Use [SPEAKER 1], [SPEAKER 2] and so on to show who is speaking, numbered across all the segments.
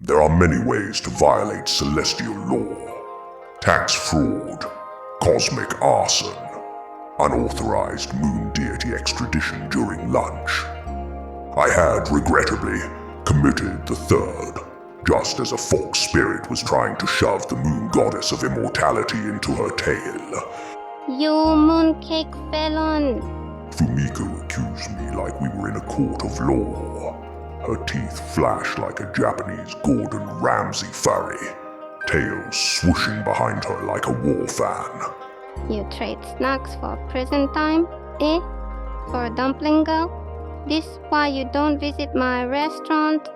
[SPEAKER 1] There are many ways to violate celestial law. Tax fraud, cosmic arson, unauthorized moon deity extradition during lunch. I had, regrettably, committed the third, just as a fox spirit was trying to shove the Moon Goddess of Immortality into her tail.
[SPEAKER 2] You Mooncake Felon!
[SPEAKER 1] Fumiko accused me like we were in a court of law. Her teeth flashed like a Japanese Gordon Ramsay furry, tail swooshing behind her like a war fan.
[SPEAKER 2] You trade snacks for prison time, eh? For a dumpling girl? This why you don't visit my restaurant?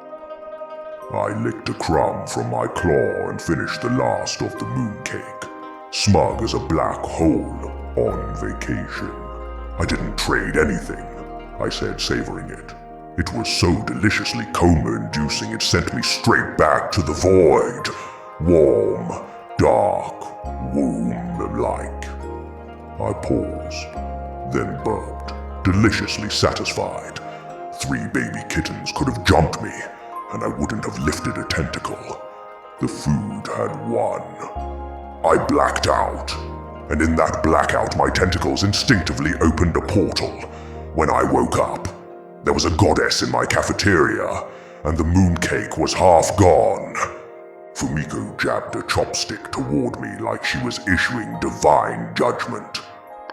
[SPEAKER 1] I licked a crumb from my claw and finished the last of the mooncake, smug as a black hole on vacation. I didn't trade anything, I said, savoring it. It was so deliciously coma-inducing it sent me straight back to the void. Warm, dark, womb-like. I paused, then burped, deliciously satisfied. 3 baby kittens could have jumped me, and I wouldn't have lifted a tentacle. The food had won. I blacked out, and in that blackout my tentacles instinctively opened a portal. When I woke up, there was a goddess in my cafeteria, and the mooncake was half gone. Fumiko jabbed a chopstick toward me like she was issuing divine judgment.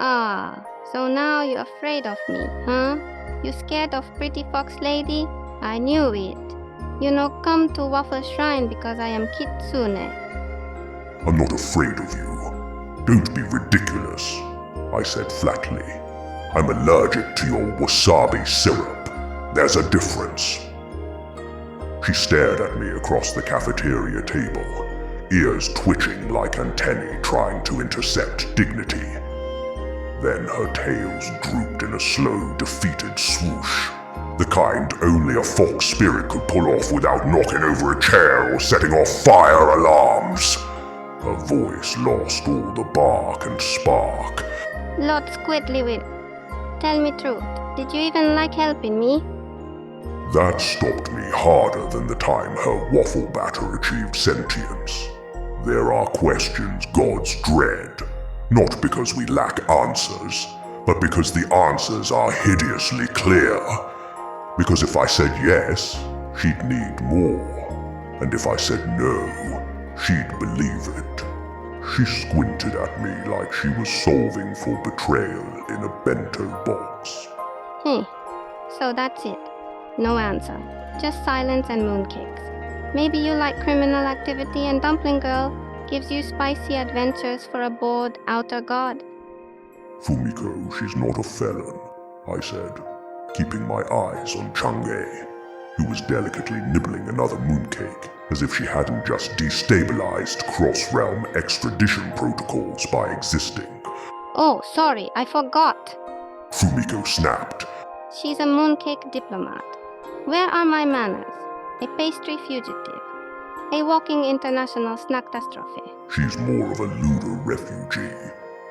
[SPEAKER 2] Ah, so now you're afraid of me, huh? You scared of pretty fox lady? I knew it. You no come to Waffle Shrine because I am kitsune.
[SPEAKER 1] I'm not afraid of you. Don't be ridiculous, I said flatly. I'm allergic to your wasabi syrup. There's a difference. She stared at me across the cafeteria table, ears twitching like antennae trying to intercept dignity. Then her tails drooped in a slow, defeated swoosh, the kind only a fox spirit could pull off without knocking over a chair or setting off fire alarms. Her voice lost all the bark and spark.
[SPEAKER 2] Lord Squidlywit, tell me truth. Did you even like helping me?
[SPEAKER 1] That stopped me harder than the time her waffle batter achieved sentience. There are questions gods dread, not because we lack answers, but because the answers are hideously clear. Because if I said yes, she'd need more, and if I said no, she'd believe it. She squinted at me like she was solving for betrayal in a bento box.
[SPEAKER 2] So that's it. No answer. Just silence and mooncakes. Maybe you like criminal activity and Dumpling Girl gives you spicy adventures for a bored outer god.
[SPEAKER 1] Fumiko, she's not a felon, I said, keeping my eyes on Chang'e, who was delicately nibbling another mooncake, as if she hadn't just destabilized cross-realm extradition protocols by existing.
[SPEAKER 2] Oh, sorry, I forgot.
[SPEAKER 1] Fumiko snapped.
[SPEAKER 2] She's a mooncake diplomat. Where are my manners? A pastry fugitive. A walking international snackatastrophe.
[SPEAKER 1] She's more of a lunar refugee,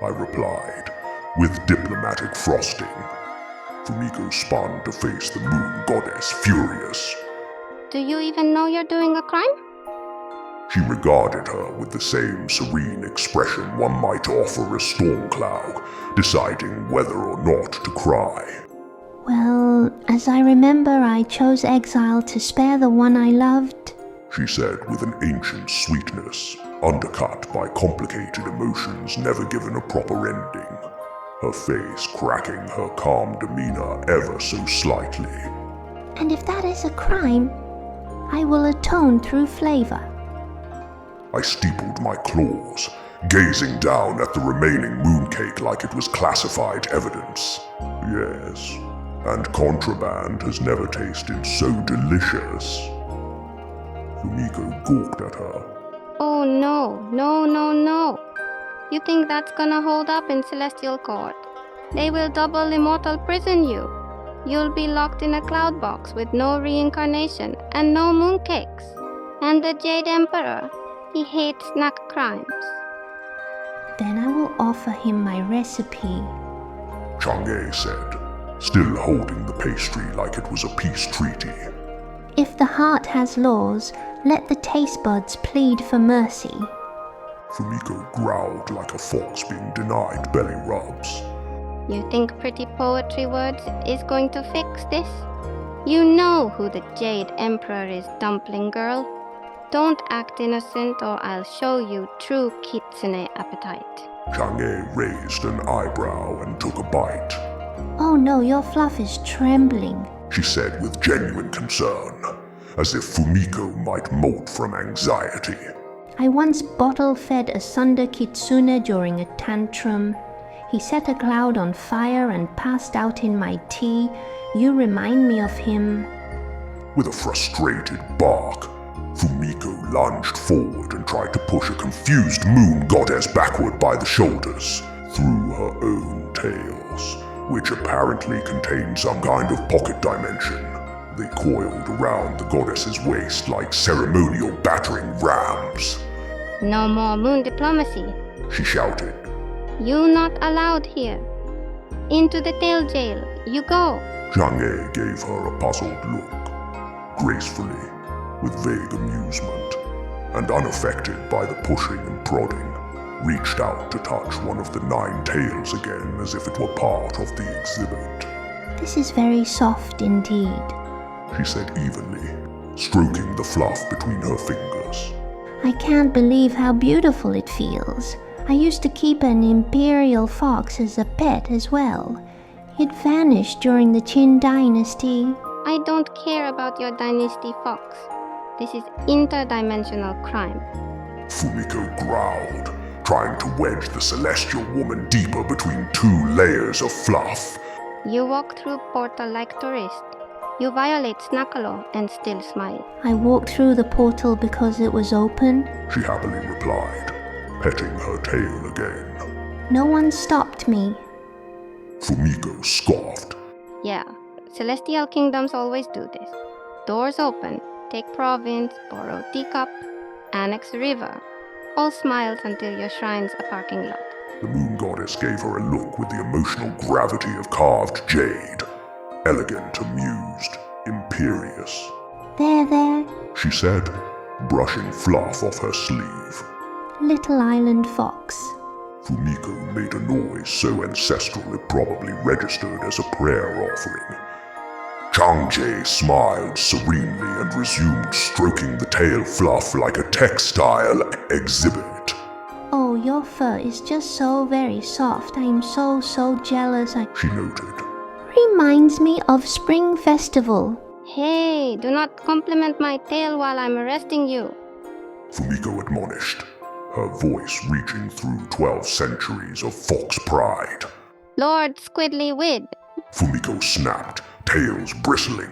[SPEAKER 1] I replied, with diplomatic frosting. Fumiko spun to face the Moon Goddess, furious.
[SPEAKER 2] Do you even know you're doing a crime?
[SPEAKER 1] She regarded her with the same serene expression one might offer a storm cloud, deciding whether or not to cry.
[SPEAKER 3] Well, as I remember, I chose exile to spare the one I loved,
[SPEAKER 1] she said with an ancient sweetness, undercut by complicated emotions never given a proper ending, her face cracking her calm demeanor ever so slightly.
[SPEAKER 3] And if that is a crime, I will atone through flavor.
[SPEAKER 1] I steepled my claws, gazing down at the remaining mooncake like it was classified evidence. Yes, and contraband has never tasted so delicious. Fumiko gawked at her.
[SPEAKER 2] Oh no. You think that's gonna hold up in Celestial Court? They will double immortal prison you. You'll be locked in a cloud box with no reincarnation and no mooncakes. And the Jade Emperor, he hates snack crimes.
[SPEAKER 3] Then I will offer him my recipe,
[SPEAKER 1] Chang'e said, still holding the pastry like it was a peace treaty.
[SPEAKER 3] If the heart has laws, let the taste buds plead for mercy.
[SPEAKER 1] Fumiko growled like a fox being denied belly rubs.
[SPEAKER 2] You think pretty poetry words is going to fix this? You know who the Jade Emperor is, dumpling girl. Don't act innocent or I'll show you true kitsune appetite.
[SPEAKER 1] Chang'e raised an eyebrow and took a bite.
[SPEAKER 3] Oh no, your fluff is trembling.
[SPEAKER 1] She said with genuine concern, as if Fumiko might molt from anxiety.
[SPEAKER 3] I once bottle-fed a Sunder kitsune during a tantrum. He set a cloud on fire and passed out in my tea. You remind me of him.
[SPEAKER 1] With a frustrated bark, Fumiko lunged forward and tried to push a confused moon goddess backward by the shoulders, through her own tails, which apparently contained some kind of pocket dimension. They coiled around the goddess's waist like ceremonial battering rams.
[SPEAKER 2] No more moon diplomacy.
[SPEAKER 1] She shouted.
[SPEAKER 2] You not allowed here. Into the tail jail. You go.
[SPEAKER 1] Chang'e gave her a puzzled look, gracefully, with vague amusement, and unaffected by the pushing and prodding, reached out to touch one of the 9 tails again as if it were part of the exhibit.
[SPEAKER 3] This is very soft indeed,
[SPEAKER 1] she said evenly, stroking the fluff between her fingers.
[SPEAKER 3] I can't believe how beautiful it feels. I used to keep an imperial fox as a pet as well. It vanished during the Qin dynasty.
[SPEAKER 2] I don't care about your dynasty, fox. This is interdimensional crime.
[SPEAKER 1] Fumiko growled, trying to wedge the celestial woman deeper between 2 layers of fluff.
[SPEAKER 2] You walk through portal like tourist. You violate Snackalo and still smile.
[SPEAKER 3] I walked through the portal because it was open.
[SPEAKER 1] She happily replied, petting her tail again.
[SPEAKER 3] No one stopped me.
[SPEAKER 1] Fumiko scoffed.
[SPEAKER 2] Yeah, celestial kingdoms always do this. Doors open, take province, borrow teacup, annex river. All smiles until your shrine's a parking lot.
[SPEAKER 1] The moon goddess gave her a look with the emotional gravity of carved jade. Elegant, amused, imperious.
[SPEAKER 3] There,
[SPEAKER 1] She said, brushing fluff off her sleeve.
[SPEAKER 3] little island fox.
[SPEAKER 1] Fumiko made a noise so ancestral it probably registered as a prayer offering. Chang'e smiled serenely and resumed stroking the tail fluff like a textile exhibit.
[SPEAKER 3] Oh, your fur is just so very soft. I'm so jealous.
[SPEAKER 1] She noted.
[SPEAKER 3] Reminds me of Spring Festival.
[SPEAKER 2] Hey, do not compliment my tail while I'm arresting you.
[SPEAKER 1] Fumiko admonished, her voice reaching through 12 centuries of fox pride.
[SPEAKER 2] Lord Squidly Wid,
[SPEAKER 1] Fumiko snapped, tails bristling.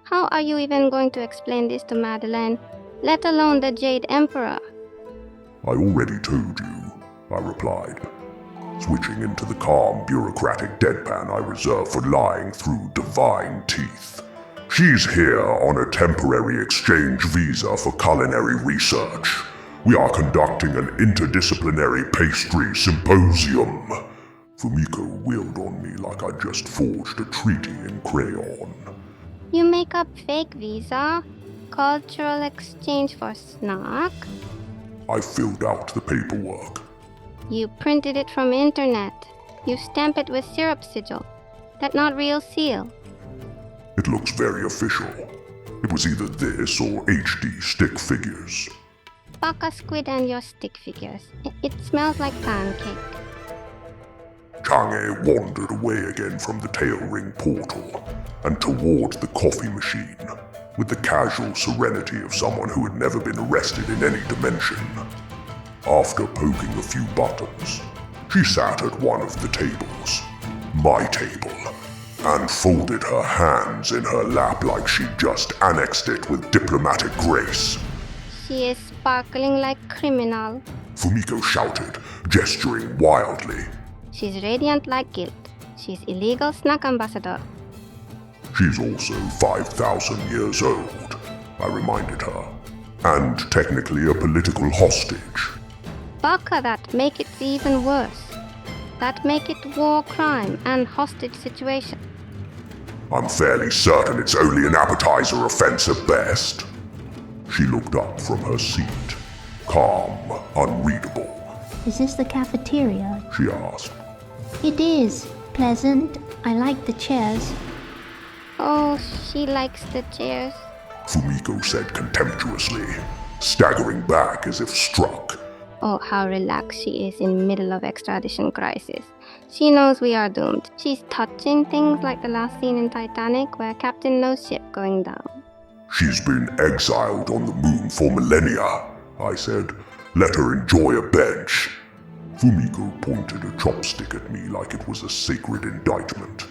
[SPEAKER 2] how are you even going to explain this to Madeleine, let alone the Jade Emperor?
[SPEAKER 1] I already told you, I replied, switching into the calm, bureaucratic deadpan I reserve for lying through divine teeth. She's here on a temporary exchange visa for culinary research. We are conducting an interdisciplinary pastry symposium. Fumiko wheeled on me like I just forged a treaty in crayon.
[SPEAKER 2] You make up fake visa? Cultural exchange for snack?
[SPEAKER 1] I filled out the paperwork.
[SPEAKER 2] You printed it from internet. You stamp it with syrup sigil. That not real seal.
[SPEAKER 1] It looks very official. It was either this or HD stick figures.
[SPEAKER 2] Baka squid and your stick figures. It smells like pancake.
[SPEAKER 1] Chang'e wandered away again from the tail ring portal and toward the coffee machine with the casual serenity of someone who had never been arrested in any dimension. After poking a few buttons, she sat at one of the tables, my table, and folded her hands in her lap like she'd just annexed it with diplomatic grace.
[SPEAKER 2] She is sparkling like criminal.
[SPEAKER 1] Fumiko shouted, gesturing wildly.
[SPEAKER 2] She's radiant like guilt. She's illegal snack ambassador.
[SPEAKER 1] She's also 5,000 years old, I reminded her, and technically a political hostage.
[SPEAKER 2] Baka that make it even worse. That make it war crime and hostage situation.
[SPEAKER 1] I'm fairly certain it's only an appetizer offense at best. She looked up from her seat, calm, unreadable.
[SPEAKER 3] Is this the cafeteria?
[SPEAKER 1] She asked.
[SPEAKER 3] It is. Pleasant. I like the chairs.
[SPEAKER 2] Oh, she likes the chairs.
[SPEAKER 1] Fumiko said contemptuously, staggering back as if struck.
[SPEAKER 2] Oh, how relaxed she is in middle of extradition crisis. She knows we are doomed. She's touching things like the last scene in Titanic where Captain knows ship going down.
[SPEAKER 1] She's been exiled on the moon for millennia, I said. Let her enjoy a bench. Fumiko pointed a chopstick at me like it was a sacred indictment.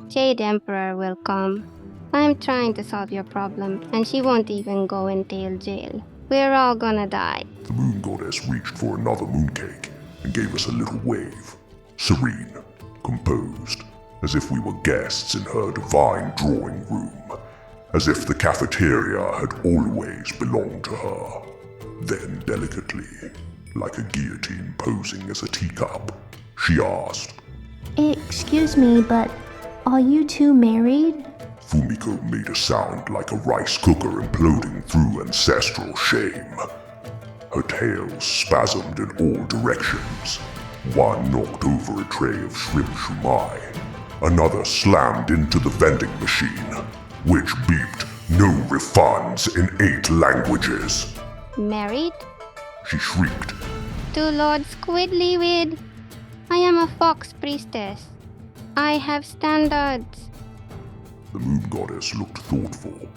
[SPEAKER 2] Jade Emperor will come. I'm trying to solve your problem, and she won't even go in tail jail. We're all gonna die.
[SPEAKER 1] The Moon Goddess reached for another mooncake and gave us a little wave. Serene, composed, as if we were guests in her divine drawing room. As if the cafeteria had always belonged to her. Then delicately, like a guillotine posing as a teacup, she asked,
[SPEAKER 3] Excuse me, but are you two married?
[SPEAKER 1] Fumiko made a sound like a rice cooker imploding through ancestral shame. Her tail spasmed in all directions. One knocked over a tray of shrimp shumai. Another slammed into the vending machine, which beeped no refunds in 8 languages.
[SPEAKER 2] Married?
[SPEAKER 1] She shrieked.
[SPEAKER 2] To Lord Squidlywid. I am a fox priestess. I have standards.
[SPEAKER 1] The Moon Goddess looked thoughtful,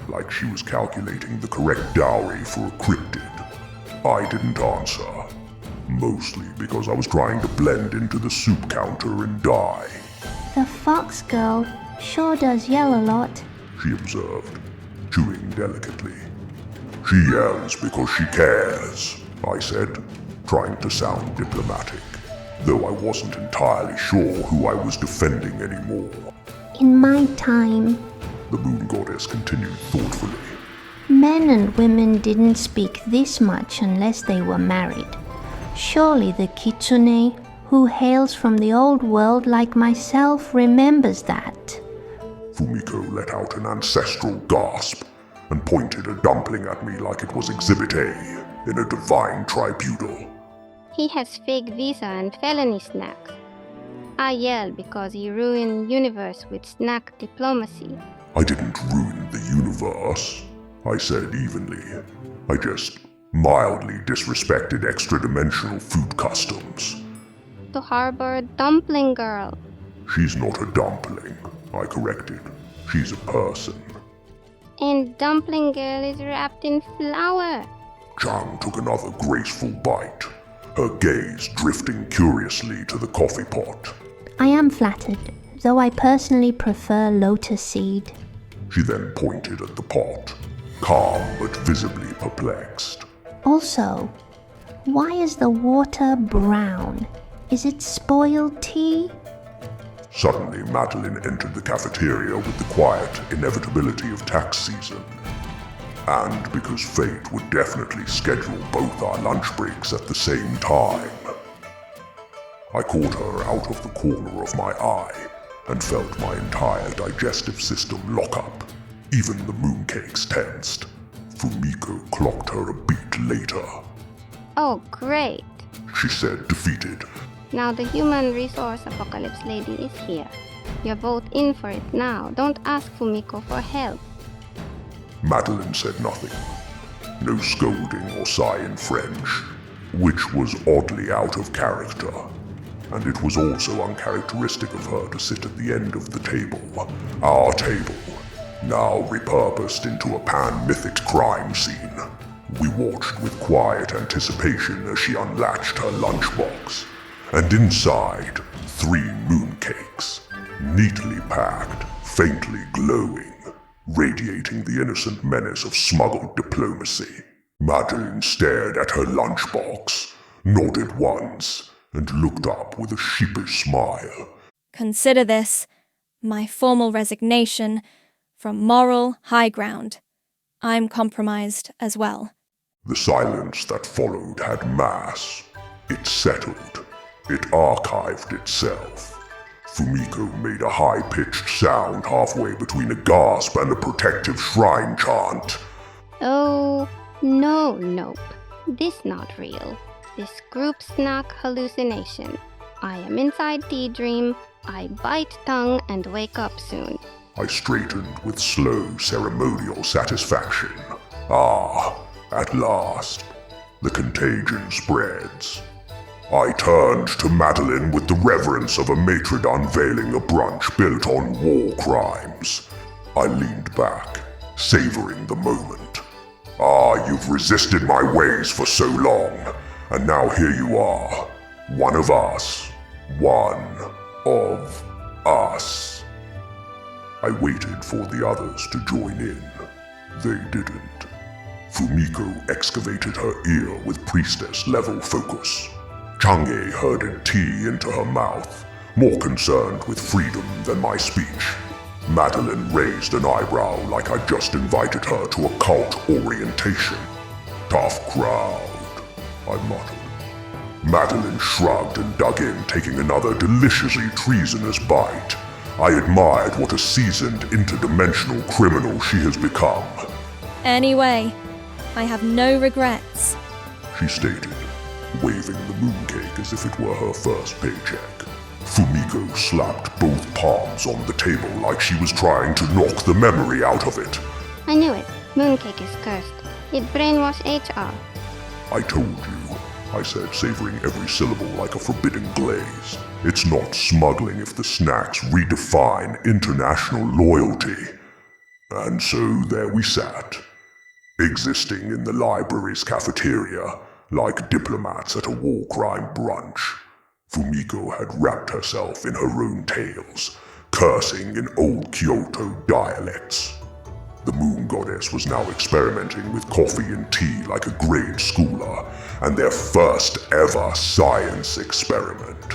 [SPEAKER 1] like she was calculating the correct dowry for a cryptid. I didn't answer, mostly because I was trying to blend into the soup counter and die.
[SPEAKER 3] The fox girl sure does yell a lot.
[SPEAKER 1] She observed, chewing delicately. She yells because she cares, I said, trying to sound diplomatic, though I wasn't entirely sure who I was defending anymore.
[SPEAKER 3] In my time,
[SPEAKER 1] The Moon Goddess continued thoughtfully.
[SPEAKER 3] men and women didn't speak this much unless they were married. Surely the kitsune, who hails from the old world like myself, remembers that.
[SPEAKER 1] Fumiko let out an ancestral gasp and pointed a dumpling at me like it was Exhibit A in a divine tribunal.
[SPEAKER 2] He has fake visa and felony snacks. I yell because he ruined universe with snack diplomacy.
[SPEAKER 1] I didn't ruin the universe, I said evenly. I just mildly disrespected extradimensional food customs.
[SPEAKER 2] To harbor dumpling girl.
[SPEAKER 1] She's not a dumpling, I corrected. She's a person.
[SPEAKER 2] And dumpling girl is wrapped in flour.
[SPEAKER 1] Chang'e took another graceful bite, her gaze drifting curiously to the coffee pot.
[SPEAKER 3] I am flattered, though I personally prefer lotus seed.
[SPEAKER 1] She then pointed at the pot, calm but visibly perplexed.
[SPEAKER 3] Also, why is the water brown? Is it spoiled tea?
[SPEAKER 1] Suddenly, Madeline entered the cafeteria with the quiet inevitability of tax season. And because fate would definitely schedule both our lunch breaks at the same time. I caught her out of the corner of my eye and felt my entire digestive system lock up. Even the mooncakes tensed. Fumiko clocked her a beat later.
[SPEAKER 2] Oh, great.
[SPEAKER 1] She said, defeated.
[SPEAKER 2] Now the human resource apocalypse lady is here. You're both in for it now. Don't ask Fumiko for help.
[SPEAKER 1] Madeline said nothing. No scolding or sigh in French, which was oddly out of character. And it was also uncharacteristic of her to sit at the end of the table, our table, now repurposed into a pan-mythic crime scene. We watched with quiet anticipation as she unlatched her lunchbox, and inside, 3 mooncakes, neatly packed, faintly glowing, radiating the innocent menace of smuggled diplomacy. Madeline stared at her lunchbox, nodded once, and looked up with a sheepish smile.
[SPEAKER 4] Consider this my formal resignation from moral high ground. I'm compromised as well.
[SPEAKER 1] The silence that followed had mass. It settled. It archived itself. Fumiko made a high-pitched sound halfway between a gasp and a protective shrine chant.
[SPEAKER 2] Oh, no, nope. This not real. This group snack hallucination. I am inside tea dream. I bite tongue and wake up soon.
[SPEAKER 1] I straightened with slow ceremonial satisfaction. Ah, at last. The contagion spreads. I turned to Madeline with the reverence of a matron unveiling a brunch built on war crimes. I leaned back, savoring the moment. Ah, you've resisted my ways for so long, and now here you are. One of us. One of us. I waited for the others to join in. They didn't. Fumiko excavated her ear with priestess-level focus. Chang'e herded tea into her mouth, more concerned with freedom than my speech. Madeline raised an eyebrow like I'd just invited her to a cult orientation. Tough crowd, I muttered. Madeline shrugged and dug in, taking another deliciously treasonous bite. I admired what a seasoned interdimensional criminal she has become.
[SPEAKER 4] Anyway, I have no regrets,
[SPEAKER 1] she stated, waving the mooncake as if it were her first paycheck. Fumiko slapped both palms on the table like she was trying to knock the memory out of it.
[SPEAKER 2] I knew it. Mooncake is cursed. It brainwashed HR.
[SPEAKER 1] I told you, I said, savoring every syllable like a forbidden glaze. It's not smuggling if the snacks redefine international loyalty. And so there we sat, existing in the library's cafeteria like diplomats at a war crime brunch. Fumiko had wrapped herself in her own tales, cursing in old Kyoto dialects. The Moon Goddess was now experimenting with coffee and tea like a grade schooler, and their first ever science experiment.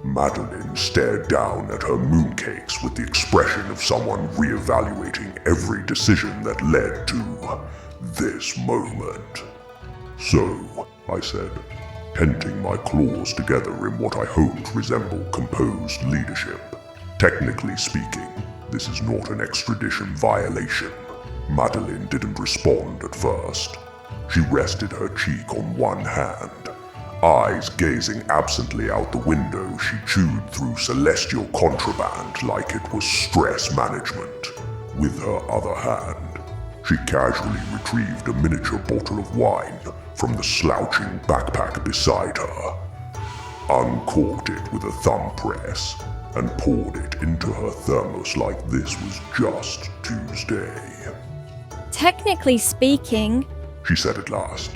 [SPEAKER 1] Madeline stared down at her mooncakes with the expression of someone reevaluating every decision that led to this moment. So, I said, tenting my claws together in what I hoped resembled composed leadership. Technically speaking, this is not an extradition violation. Madeline didn't respond at first. She rested her cheek on one hand. Eyes gazing absently out the window, she chewed through celestial contraband like it was stress management. With her other hand, she casually retrieved a miniature bottle of wine from the slouching backpack beside her, uncorked it with a thumb press, and poured it into her thermos like this was just Tuesday.
[SPEAKER 4] Technically speaking,
[SPEAKER 1] She said at last.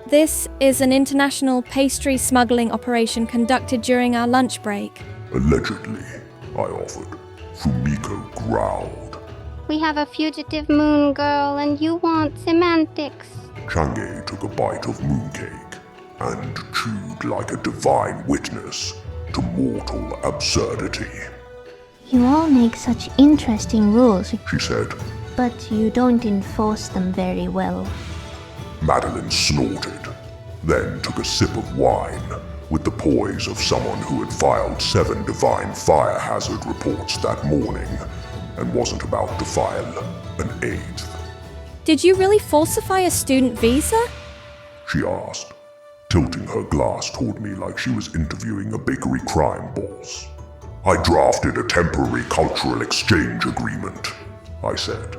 [SPEAKER 4] This is an international pastry smuggling operation conducted during our lunch break.
[SPEAKER 1] Allegedly, I offered. Fumiko growled.
[SPEAKER 2] We have a fugitive moon girl and you want semantics.
[SPEAKER 1] Chang'e took a bite of mooncake and chewed like a divine witness to mortal absurdity.
[SPEAKER 3] You all make such interesting rules,
[SPEAKER 1] She said.
[SPEAKER 3] but you don't enforce them very well.
[SPEAKER 1] Madeline snorted, then took a sip of wine with the poise of someone who had filed 7 divine fire hazard reports that morning and wasn't about to file an 8th.
[SPEAKER 4] Did you really falsify a student visa?
[SPEAKER 1] She asked, tilting her glass toward me like she was interviewing a bakery crime boss. I drafted a temporary cultural exchange agreement, I said,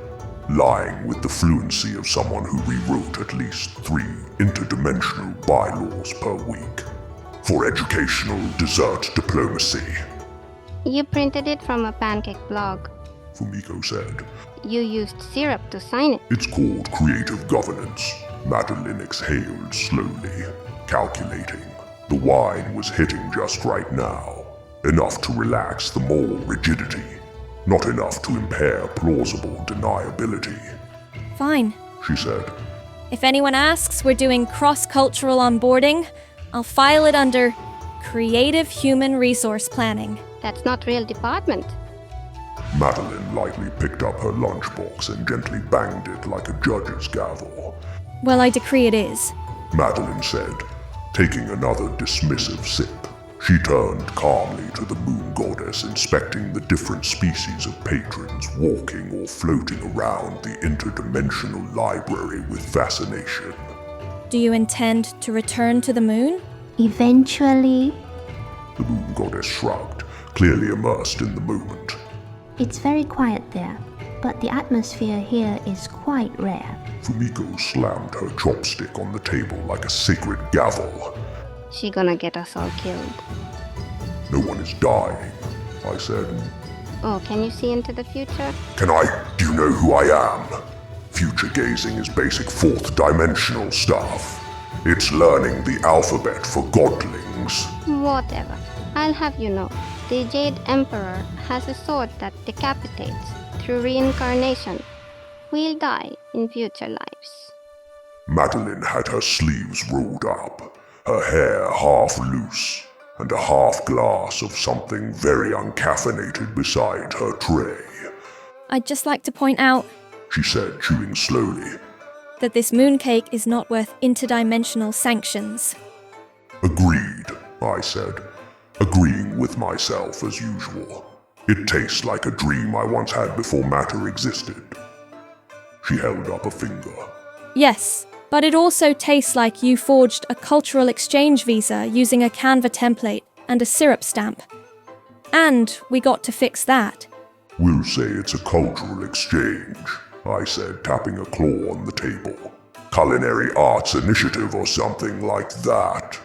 [SPEAKER 1] lying with the fluency of someone who rewrote at least 3 interdimensional bylaws per week for educational dessert diplomacy.
[SPEAKER 2] You printed it from a pancake blog.
[SPEAKER 1] Fumiko said.
[SPEAKER 2] You used syrup to sign it.
[SPEAKER 1] It's called creative governance. Madeline exhaled slowly, calculating. The wine was hitting just right now, enough to relax the moral rigidity, not enough to impair plausible deniability.
[SPEAKER 4] Fine.
[SPEAKER 1] She said.
[SPEAKER 4] If anyone asks, we're doing cross-cultural onboarding. I'll file it under Creative Human Resource Planning.
[SPEAKER 2] That's not real department.
[SPEAKER 1] Madeline lightly picked up her lunchbox and gently banged it like a judge's gavel.
[SPEAKER 4] Well, I decree it is.
[SPEAKER 1] Madeline said, taking another dismissive sip. She turned calmly to the Moon Goddess, inspecting the different species of patrons walking or floating around the Interdimensional Library with fascination.
[SPEAKER 4] Do you intend to return to the moon?
[SPEAKER 3] Eventually,
[SPEAKER 1] The Moon Goddess shrugged, clearly immersed in the moment.
[SPEAKER 3] it's very quiet there, but the atmosphere here is quite rare.
[SPEAKER 1] Fumiko slammed her chopstick on the table like a sacred gavel.
[SPEAKER 2] She gonna get us all killed.
[SPEAKER 1] No one is dying, I said.
[SPEAKER 2] Oh, can you see into the future?
[SPEAKER 1] Do you know who I am? Future gazing is basic fourth dimensional stuff. It's learning the alphabet for godlings.
[SPEAKER 2] Whatever. I'll have you know, the Jade Emperor has a sword that decapitates through reincarnation. We'll die in future lives.
[SPEAKER 1] Madeline had her sleeves rolled up, her hair half loose, and a half glass of something very uncaffeinated beside her tray.
[SPEAKER 4] I'd just like to point out
[SPEAKER 1] She said, chewing slowly.
[SPEAKER 4] that this mooncake is not worth interdimensional sanctions.
[SPEAKER 1] Agreed, I said, agreeing with myself as usual. It tastes like a dream I once had before matter existed. She held up a finger.
[SPEAKER 4] Yes, but it also tastes like you forged a cultural exchange visa using a Canva template and a syrup stamp. And we got to fix that.
[SPEAKER 1] We'll say it's a cultural exchange, I said, tapping a claw on the table. Culinary arts initiative or something like that.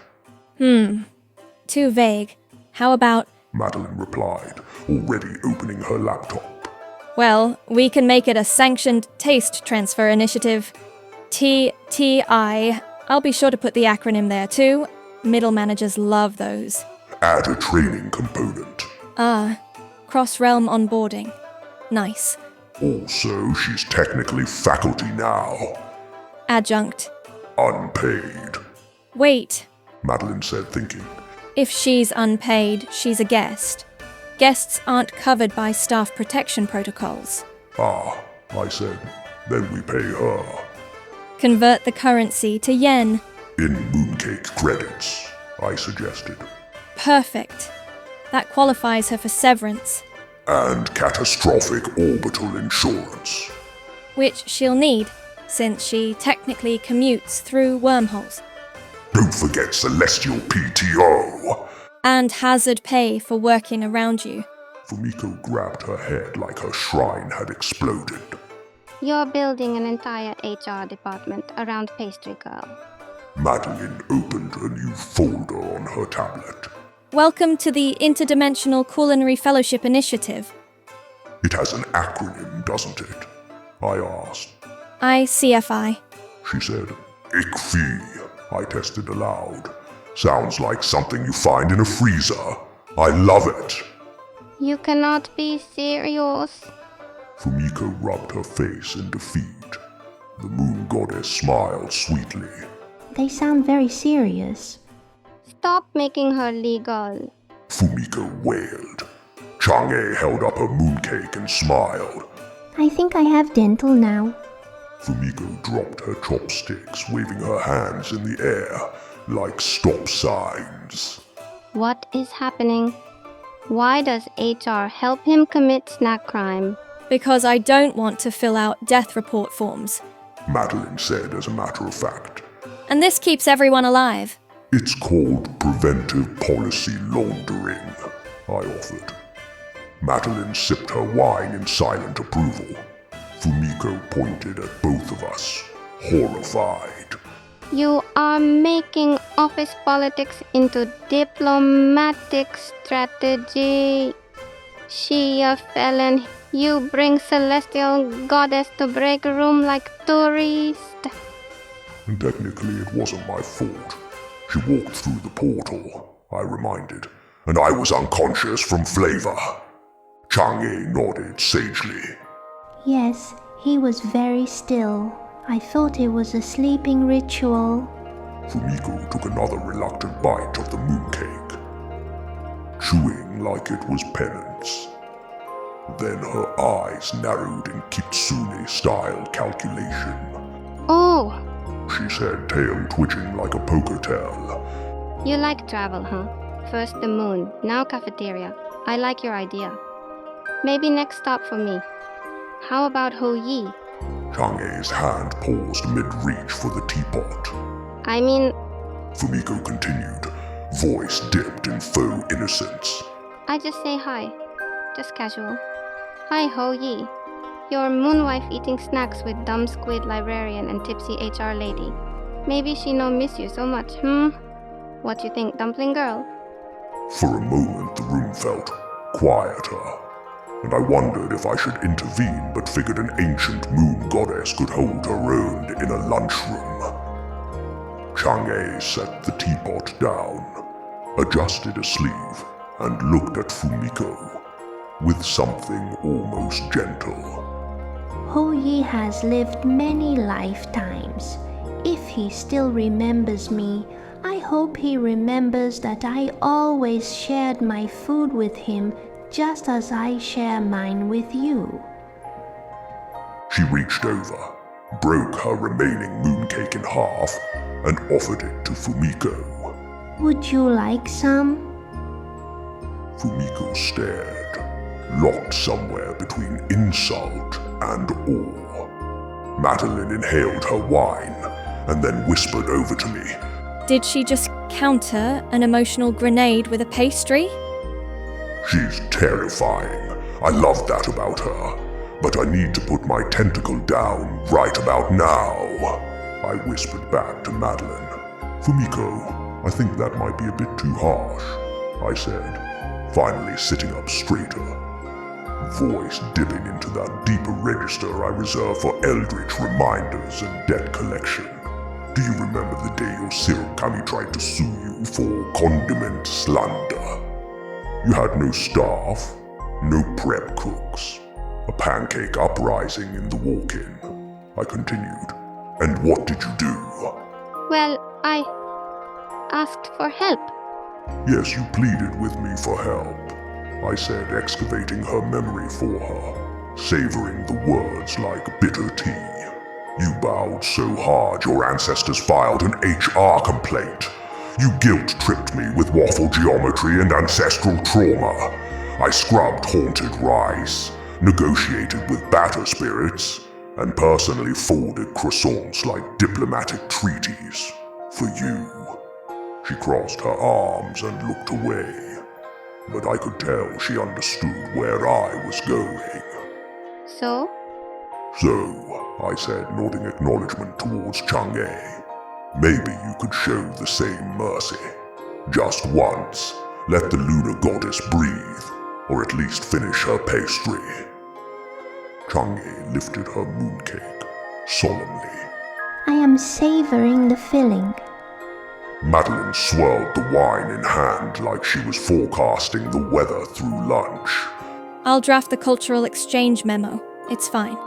[SPEAKER 4] Too vague. How about,
[SPEAKER 1] Madeline replied, already opening her laptop.
[SPEAKER 4] well, we can make it a sanctioned taste transfer initiative. TTI. I'll be sure to put the acronym there too. Middle managers love those.
[SPEAKER 1] Add a training component.
[SPEAKER 4] Cross-realm onboarding. Nice.
[SPEAKER 1] Also, she's technically faculty now.
[SPEAKER 4] Adjunct.
[SPEAKER 1] Unpaid,
[SPEAKER 4] Wait.
[SPEAKER 1] Madeline said, thinking.
[SPEAKER 4] If she's unpaid, she's a guest. Guests aren't covered by staff protection protocols.
[SPEAKER 1] Ah, I said. Then we pay her.
[SPEAKER 4] Convert the currency to yen.
[SPEAKER 1] In Mooncake credits, I suggested.
[SPEAKER 4] Perfect. That qualifies her for severance,
[SPEAKER 1] And catastrophic orbital insurance.
[SPEAKER 4] which she'll need, since she technically commutes through wormholes.
[SPEAKER 1] Don't forget Celestial PTO.
[SPEAKER 4] And hazard pay for working around you.
[SPEAKER 1] Fumiko grabbed her head like her shrine had exploded.
[SPEAKER 2] You're building an entire HR department around Pastry Girl.
[SPEAKER 1] Madeline opened a new folder on her tablet.
[SPEAKER 4] Welcome to the Interdimensional Culinary Fellowship Initiative.
[SPEAKER 1] It has an acronym, doesn't it? I asked.
[SPEAKER 4] ICFI.
[SPEAKER 1] She said. ICFI, I tested aloud. Sounds like something you find in a freezer. I love it.
[SPEAKER 2] You cannot be serious.
[SPEAKER 1] Fumiko rubbed her face in defeat. The Moon Goddess smiled sweetly.
[SPEAKER 3] They sound very serious.
[SPEAKER 2] Stop making her legal.
[SPEAKER 1] Fumiko wailed. Chang'e held up her mooncake and smiled.
[SPEAKER 3] I think I have dental now.
[SPEAKER 1] Fumiko dropped her chopsticks, waving her hands in the air like stop signs.
[SPEAKER 2] What is happening? Why does HR help him commit snack crime?
[SPEAKER 4] Because I don't want to fill out death report forms.
[SPEAKER 1] Madeline said as a matter of fact.
[SPEAKER 4] And this keeps everyone alive.
[SPEAKER 1] It's called preventive policy laundering, I offered. Madeline sipped her wine in silent approval. Fumiko pointed at both of us, horrified.
[SPEAKER 2] You are making office politics into diplomatic strategy. She a felon. You bring celestial goddess to break room like tourist.
[SPEAKER 1] And technically it wasn't my fault. She walked through the portal, I reminded, and I was unconscious from flavor. Chang'e nodded sagely.
[SPEAKER 3] Yes, he was very still. I thought it was a sleeping ritual.
[SPEAKER 1] Fumiko took another reluctant bite of the mooncake, chewing like it was penance. Then her eyes narrowed in kitsune-style calculation.
[SPEAKER 2] Oh,
[SPEAKER 1] She said, tail twitching like a poker tail.
[SPEAKER 2] you like travel, huh? First the moon, now cafeteria. I like your idea. Maybe next stop for me. How about Ho Yi?
[SPEAKER 1] Chang'e's hand paused mid-reach for the teapot.
[SPEAKER 2] I mean,
[SPEAKER 1] Fumiko continued, voice dipped in faux innocence.
[SPEAKER 2] I just say hi. Just casual. Hi, Ho Yi. Your moonwife eating snacks with dumb squid librarian and tipsy HR lady. Maybe she no miss you so much, What you think, dumpling girl?
[SPEAKER 1] For a moment the room felt quieter, and I wondered if I should intervene, but figured an ancient moon goddess could hold her own in a lunchroom. Chang'e set the teapot down, adjusted a sleeve, and looked at Fumiko with something almost gentle.
[SPEAKER 3] Ho Yi has lived many lifetimes. If he still remembers me, I hope he remembers that I always shared my food with him just as I share mine with you.
[SPEAKER 1] She reached over, broke her remaining mooncake in half, and offered it to Fumiko.
[SPEAKER 3] Would you like some?
[SPEAKER 1] Fumiko stared, locked somewhere between insult and awe. Madeline inhaled her wine, and then whispered over to me.
[SPEAKER 4] Did she just counter an emotional grenade with a pastry?
[SPEAKER 1] She's terrifying. I love that about her. But I need to put my tentacle down right about now. I whispered back to Madeline. Fumiko, I think that might be a bit too harsh, I said, finally sitting up straighter. Voice dipping into that deeper register I reserve for eldritch reminders and debt collection. Do you remember the day your Sirikami tried to sue you for condiment slander? You had no staff, no prep cooks, a pancake uprising in the walk-in. I continued. And what did you do?
[SPEAKER 2] Well, I asked for help.
[SPEAKER 1] Yes, you pleaded with me for help, I said, excavating her memory for her, savoring the words like bitter tea. You bowed so hard your ancestors filed an HR complaint. You guilt-tripped me with waffle geometry and ancestral trauma. I scrubbed haunted rice, negotiated with batter spirits, and personally folded croissants like diplomatic treaties. For you. She crossed her arms and looked away, but I could tell she understood where I was going.
[SPEAKER 2] So?
[SPEAKER 1] So, I said, nodding acknowledgement towards Chang'e. Maybe you could show the same mercy. Just once, let the lunar goddess breathe, or at least finish her pastry. Chang'e lifted her mooncake, solemnly.
[SPEAKER 3] I am savoring the filling.
[SPEAKER 1] Madeline swirled the wine in hand like she was forecasting the weather through lunch.
[SPEAKER 4] I'll draft the cultural exchange memo. It's fine.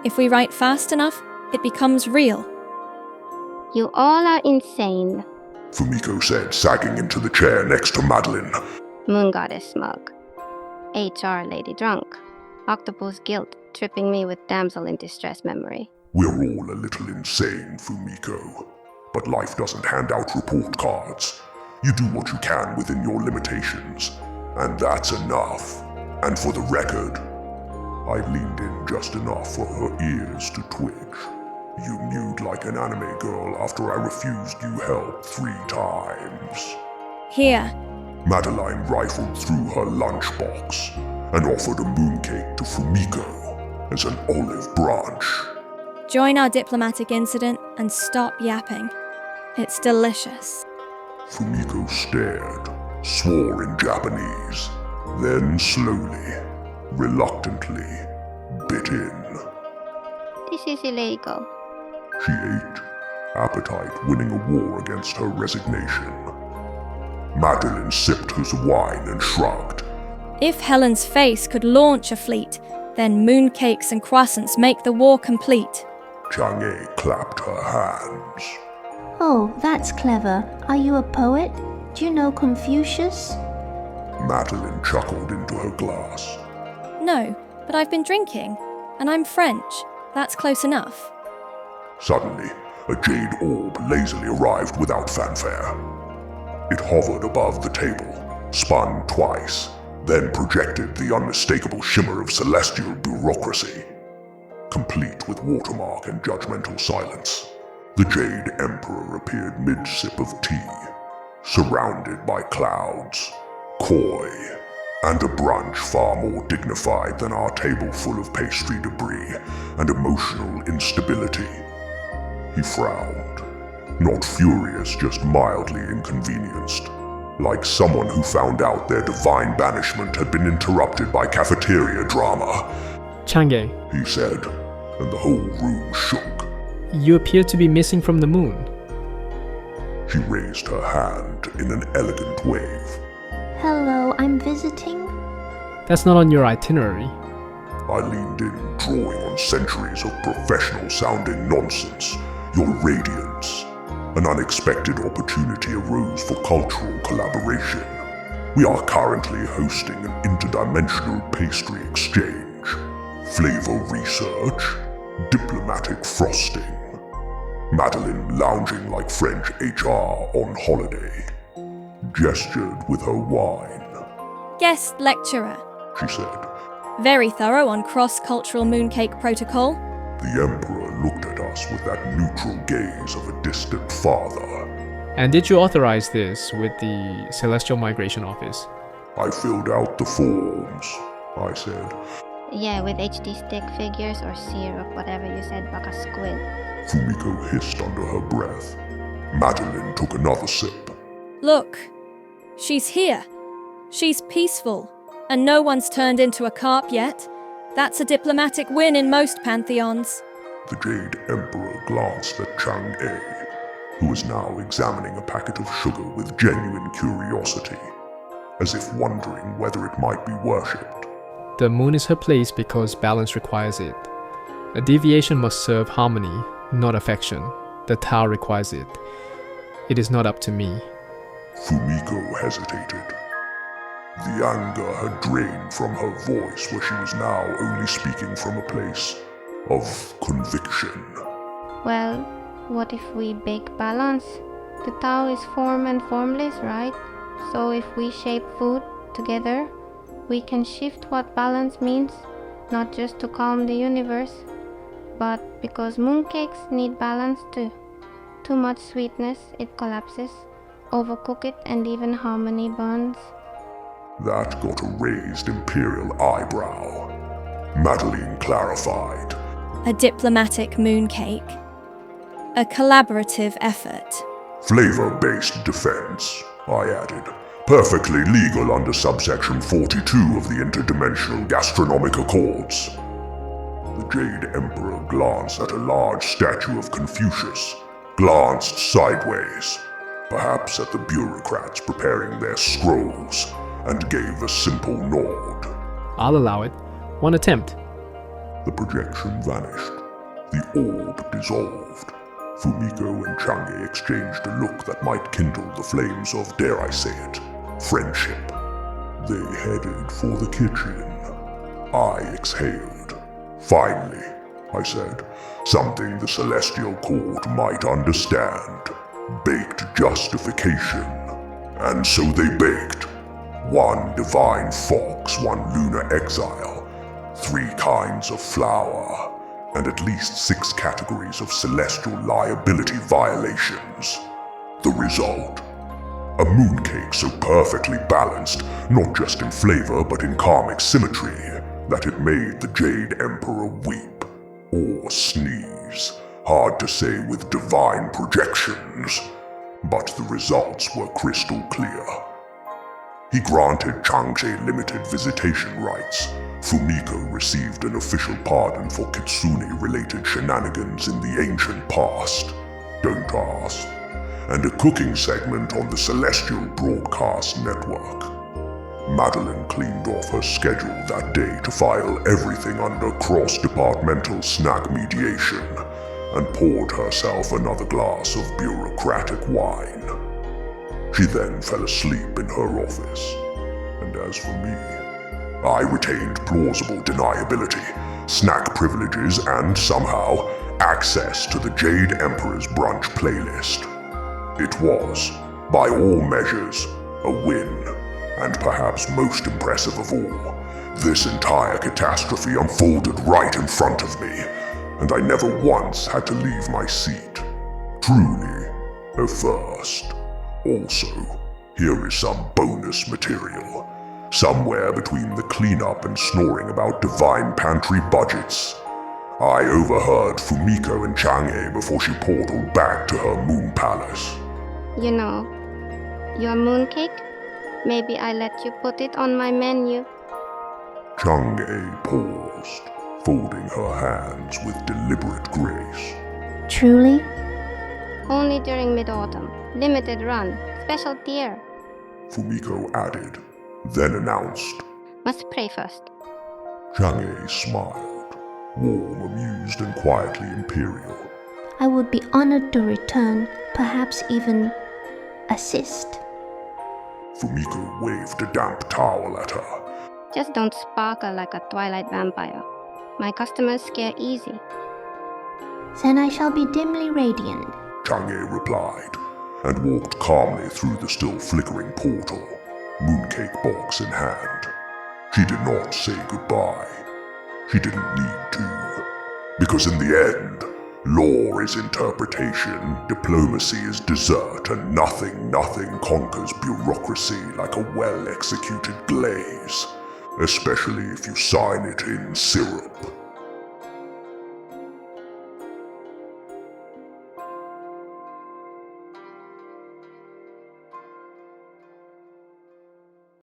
[SPEAKER 4] If we write fast enough, it becomes real.
[SPEAKER 2] You all are insane.
[SPEAKER 1] Fumiko said, sagging into the chair next to Madeline.
[SPEAKER 2] Moon Goddess smug. HR lady drunk. Octopus guilt tripping me with damsel in distress memory.
[SPEAKER 1] We're all a little insane, Fumiko. But life doesn't hand out report cards. You do what you can within your limitations, and that's enough. And for the record, I leaned in just enough for her ears to twitch. You mewed like an anime girl after I refused you help 3 times.
[SPEAKER 4] Here.
[SPEAKER 1] Madeline rifled through her lunchbox and offered a mooncake to Fumiko as an olive branch.
[SPEAKER 4] Join our diplomatic incident and stop yapping. It's delicious.
[SPEAKER 1] Fumiko stared, swore in Japanese, then slowly, reluctantly, bit in.
[SPEAKER 2] This is illegal.
[SPEAKER 1] She ate, appetite winning a war against her resignation. Madeline sipped his wine and shrugged.
[SPEAKER 4] If Helen's face could launch a fleet, then mooncakes and croissants make the war complete.
[SPEAKER 1] Chang'e clapped her hands.
[SPEAKER 3] Oh, that's clever. Are you a poet? Do you know Confucius?
[SPEAKER 1] Madeline chuckled into her glass.
[SPEAKER 4] No, but I've been drinking, and I'm French. That's close enough.
[SPEAKER 1] Suddenly, a jade orb lazily arrived without fanfare. It hovered above the table, spun twice, then projected the unmistakable shimmer of celestial bureaucracy. Complete with watermark and judgmental silence, the Jade Emperor appeared mid-sip of tea, surrounded by clouds, coy, and a brunch far more dignified than our table full of pastry debris and emotional instability. He frowned, not furious, just mildly inconvenienced, like someone who found out their divine banishment had been interrupted by cafeteria drama.
[SPEAKER 5] Chang'e,
[SPEAKER 1] He said, and the whole room shook.
[SPEAKER 5] you appear to be missing from the moon.
[SPEAKER 1] She raised her hand in an elegant wave.
[SPEAKER 3] Hello, I'm visiting.
[SPEAKER 5] That's not on your itinerary.
[SPEAKER 1] I leaned in, drawing on centuries of professional-sounding nonsense. Your radiance. An unexpected opportunity arose for cultural collaboration. We are currently hosting an interdimensional pastry exchange, flavor research, diplomatic frosting. Madeline, lounging like French HR on holiday, gestured with her wine.
[SPEAKER 4] Guest lecturer.
[SPEAKER 1] She said.
[SPEAKER 4] Very thorough on cross-cultural mooncake protocol.
[SPEAKER 1] The Emperor looked at us with that neutral gaze of a distant father.
[SPEAKER 5] And did you authorize this with the Celestial Migration Office?
[SPEAKER 1] I filled out the forms, I said.
[SPEAKER 2] Yeah, with HD stick figures or syrup, whatever you said, baka squid.
[SPEAKER 1] Fumiko hissed under her breath. Madeline took another sip.
[SPEAKER 4] Look, she's here. She's peaceful, and no one's turned into a carp yet. That's a diplomatic win in most pantheons.
[SPEAKER 1] The Jade Emperor glanced at Chang'e, who was now examining a packet of sugar with genuine curiosity, as if wondering whether it might be worshipped.
[SPEAKER 5] The moon is her place because balance requires it. A deviation must serve harmony, not affection. The Tao requires it. It is not up to me.
[SPEAKER 1] Fumiko hesitated. The anger had drained from her voice, where she was now only speaking from a place of conviction.
[SPEAKER 2] Well, what if we bake balance? The Tao is form and formless, right? So if we shape food together, we can shift what balance means, not just to calm the universe, but because mooncakes need balance too. Too much sweetness, it collapses. Overcook it and even harmony burns.
[SPEAKER 1] That got a raised imperial eyebrow. Madeline clarified.
[SPEAKER 4] A diplomatic mooncake. A collaborative effort.
[SPEAKER 1] Flavor-based defense, I added. Perfectly legal under subsection 42 of the Interdimensional Gastronomic Accords. The Jade Emperor glanced at a large statue of Confucius, glanced sideways, perhaps at the bureaucrats preparing their scrolls, and gave a simple nod.
[SPEAKER 5] I'll allow it. One attempt.
[SPEAKER 1] The projection vanished. The orb dissolved. Fumiko and Chang'e exchanged a look that might kindle the flames of, dare I say it, friendship. They headed for the kitchen. I exhaled. Finally, I said, something the Celestial Court might understand. Baked justification. And so they baked. 1 divine fox, 1 lunar exile, 3 kinds of flour, and at least 6 categories of celestial liability violations. The result? A mooncake so perfectly balanced, not just in flavor but in karmic symmetry, that it made the Jade Emperor weep, or sneeze, hard to say with divine projections, but the results were crystal clear. He granted Chang'e limited visitation rights. Fumiko received an official pardon for kitsune-related shenanigans in the ancient past. Don't ask. And a cooking segment on the Celestial Broadcast Network. Madeline cleaned off her schedule that day to file everything under cross-departmental snack mediation, and poured herself another glass of bureaucratic wine. She then fell asleep in her office, and as for me, I retained plausible deniability, snack privileges, and somehow access to the Jade Emperor's brunch playlist. It was By all measures, a win. And perhaps most impressive of all, this entire catastrophe unfolded right in front of me, and I never once had to leave my seat. Truly, a first. Also, here is some bonus material. Somewhere between the cleanup and snoring about divine pantry budgets. I overheard Fumiko and Chang'e before she portaled back to her moon palace.
[SPEAKER 2] You know, your mooncake? Maybe I let you put it on my menu.
[SPEAKER 1] Chang'e paused, folding her hands with deliberate grace.
[SPEAKER 3] Truly?
[SPEAKER 2] Only during mid-autumn. Limited run. Special tier.
[SPEAKER 1] Fumiko added, then announced.
[SPEAKER 2] Must pray first.
[SPEAKER 1] Chang'e smiled, warm, amused, and quietly imperial.
[SPEAKER 3] I would be honored to return, perhaps even assist.
[SPEAKER 1] Fumiko waved a damp towel at her.
[SPEAKER 2] Just don't sparkle like a twilight vampire. My customers scare easy.
[SPEAKER 3] Then I shall be dimly radiant.
[SPEAKER 1] Chang'e replied, and walked calmly through the still flickering portal, mooncake box in hand. She did not say goodbye. She didn't need to. Because in the end, law is interpretation, diplomacy is dessert, and nothing conquers bureaucracy like a well-executed glaze, especially if you sign it in syrup.